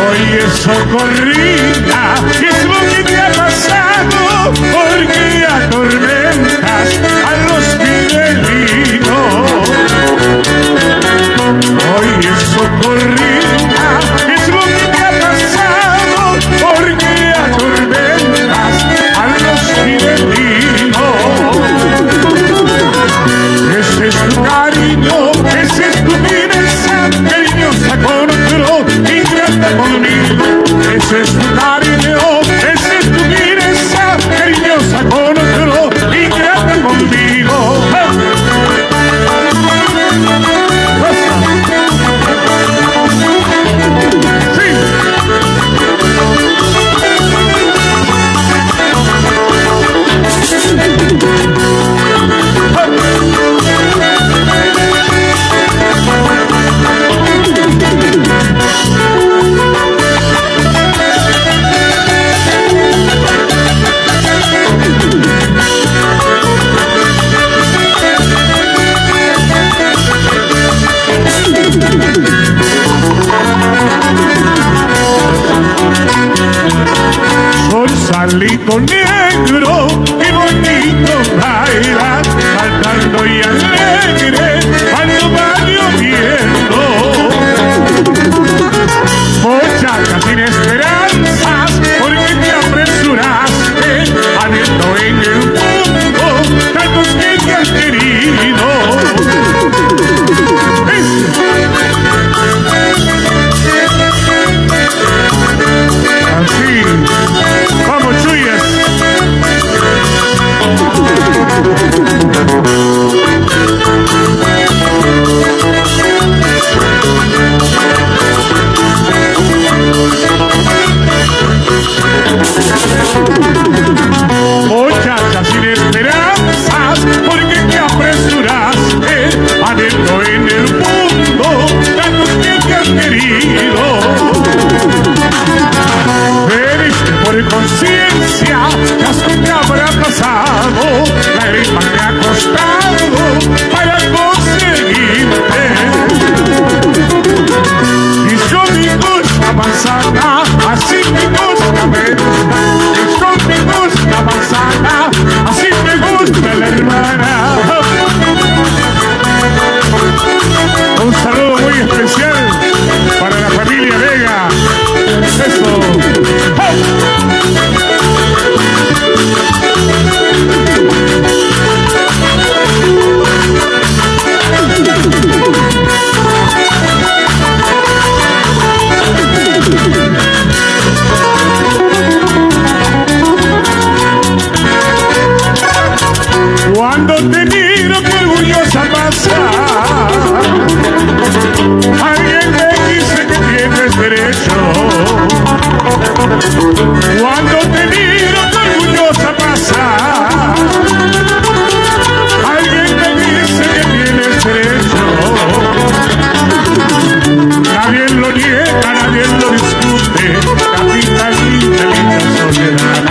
Oye, socorrida, ¿qué es lo que te ha pasado? Porque atormentas a los fidelinos. Oye, socorrida, ¿qué es lo que te ha pasado? Porque atormentas a los fidelinos. Ese es tu cariño, ese es tu belleza, cariñosa con otro, ingrata conmigo. Ese es tu cariño, ese es tu belleza, cariñosa con otro, ingrata conmigo. Salito negro, qué bonito bailar, cantando y alegre cuando va lloviendo. Muchacha sin esperanzas, porque te apresuraste, habiendo en el mundo tantos que te han querido. Así, vamos chuyas. Muchacha sin esperanzas, porque te apresuraste, habiendo en el mundo tantos que te han querido. Veniste por conciencia, te habrá pasado, la gripa te ha costado para conseguirte. Y yo me gusta manzana, así me gusta menta. Y yo me gusta manzana, así me gusta la hermana. Un saludo muy especial para la familia Vega. Eso. Cuando te miro qué orgullosa pasa, alguien me dice que tienes derecho. Cuando te miro qué orgullosa pasa, alguien me dice que tienes derecho. Nadie lo niega, nadie lo discute, capitalista, linda soledad.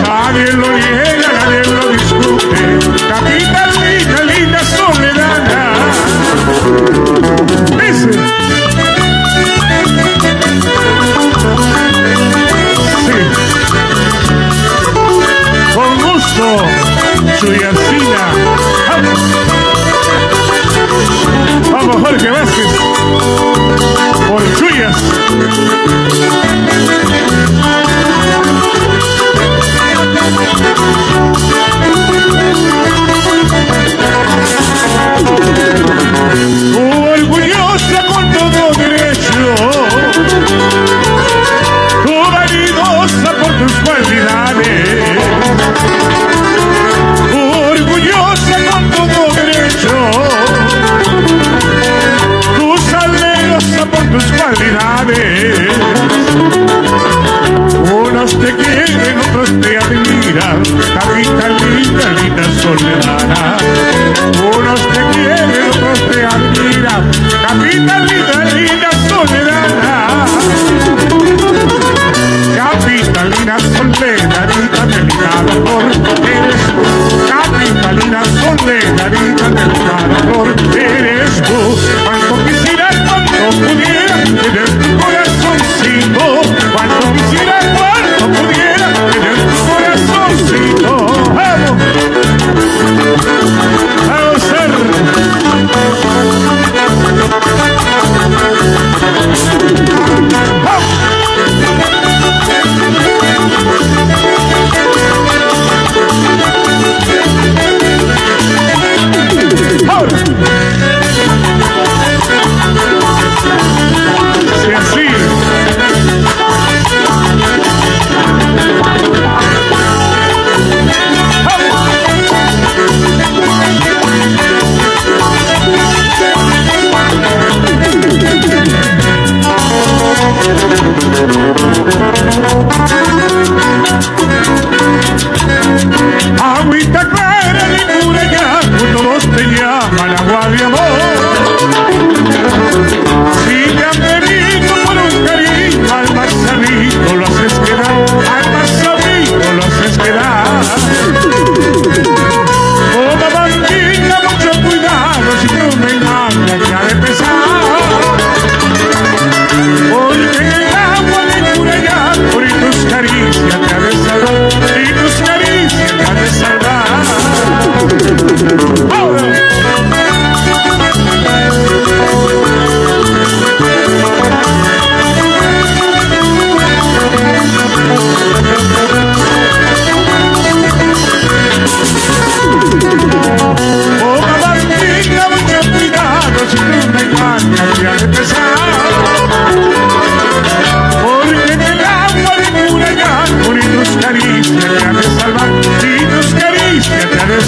Nadie lo niega, nadie lo discute, capitalista, linda soledad. Dice. Sí.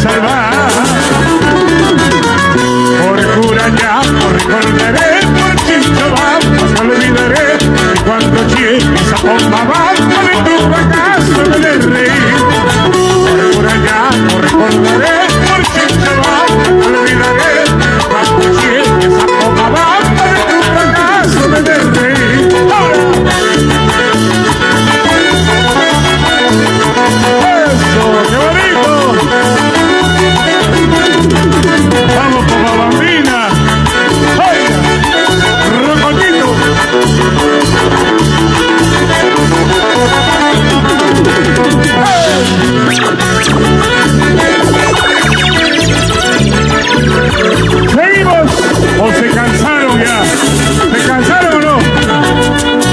salvar. Por Curaña, por recordaré, por Chinchobal, no olvidaré. Y cuando llegue esa pomba baja de tu fracaso me de reír. Por Curaña, por recordaré, por Chinchobal, no olvidaré. Y cuando llegue esa pomba baja de tu fracaso me de reír. ¡Eso! ¡Qué bonito! ¡Vamos por la bambina! ¡Oiga! ¡Rocotito! ¿Seguimos? ¿O se cansaron ya? ¿Se cansaron o no?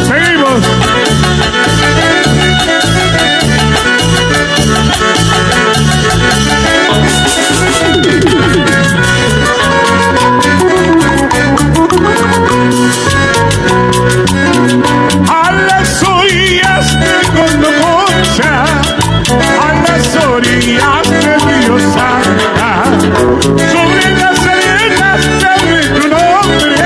¡Seguimos! A las orillas del Condoconcha, a las orillas del río Santa, sobre las arenas de tu nombre,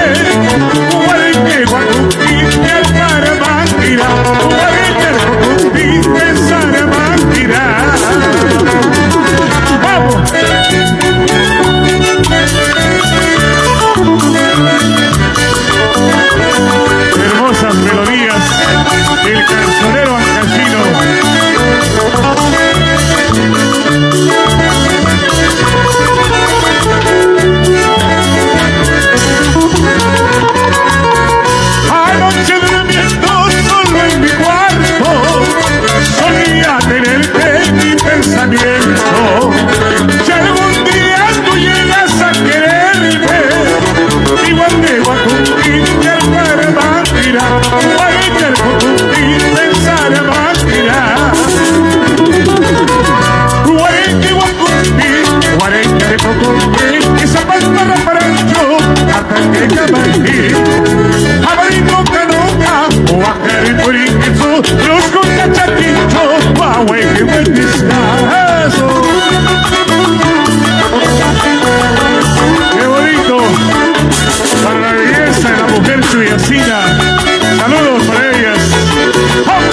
Guareque, Guacuquín, el Saramanquira, Guareque, Guacuquín, el Saramanquira. ¡Vamos! Hermosas melodías del cancionero ancashino. Anoche durmiendo solo en mi cuarto, solía tenerte en mi pensamiento. Si algún día tú llegas a quererme, igual de Guacuquín y el Saramanquira, Guareque, el Guacuquín, el Saramanquira. Guareque, Guacuquín, Guareque, el Guacuquín, esa pasta para el show, hasta que camarquí. Abarito canoca, Guajarri puriquizo, los con cachaquicho, Guahueque, Huequisca. Eso. ¡Qué bonito! Para la belleza de la mujer chuyacina. Saludos para ellas. ¡Hey!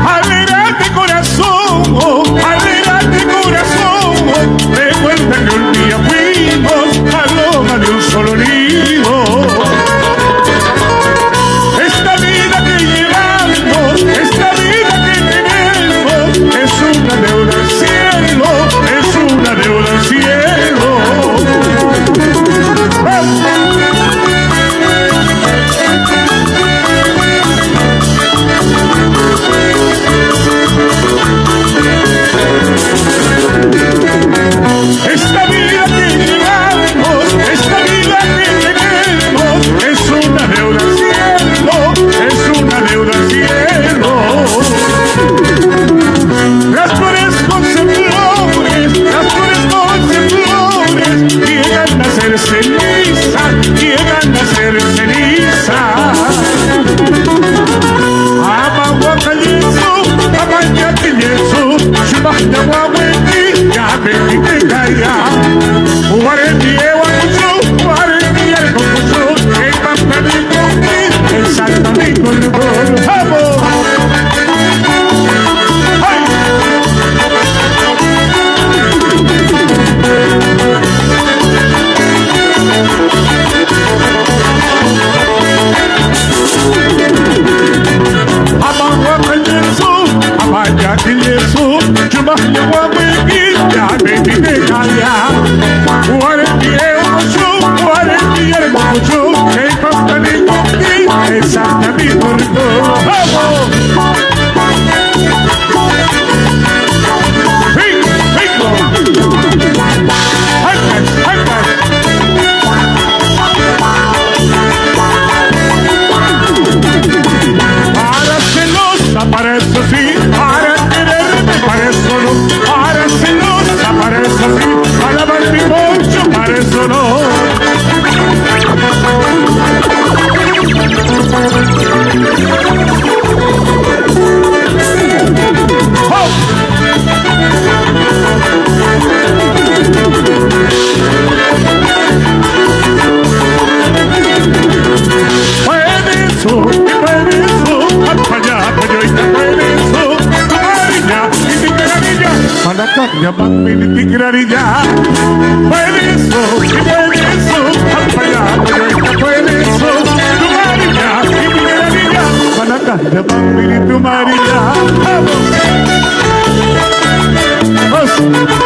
Alegrate corazón, recuerda que un día fuimos paloma de un solo nido. Esta vida que llevamos, esta vida que tenemos, es una deuda al cielo, es una deuda al cielo. Esta vida que llevamos, esta vida que tenemos, es una deuda al cielo, es una deuda al cielo. Las flores con flores, las flores con flores, llegan a ser ceniza, llegan a ser ceniza. Amaguacayeso, amañaquiyeso, chubahta guahuequi, ya me te calla. Guareque, guacucho, Guareque, el cocucho, el pampamico, el saltamico, el gol. ¡Vamos! ¡Ay! Amaguacayeso, amañaquiyeso, chubahta guahuequi, ya me te calla. Guareque, guacucho, Guareque, el cocucho, el pampamico, el saltamico, el gol. ¡Vamos! solo, parece luz, aparece así, alaban mi poncho, parece no. Manakanya bang minitigrarilla. Puede eso, apaya, puede eso, tu marilla, minitigrarilla. Manakanya bang minitumarilla. Vamos.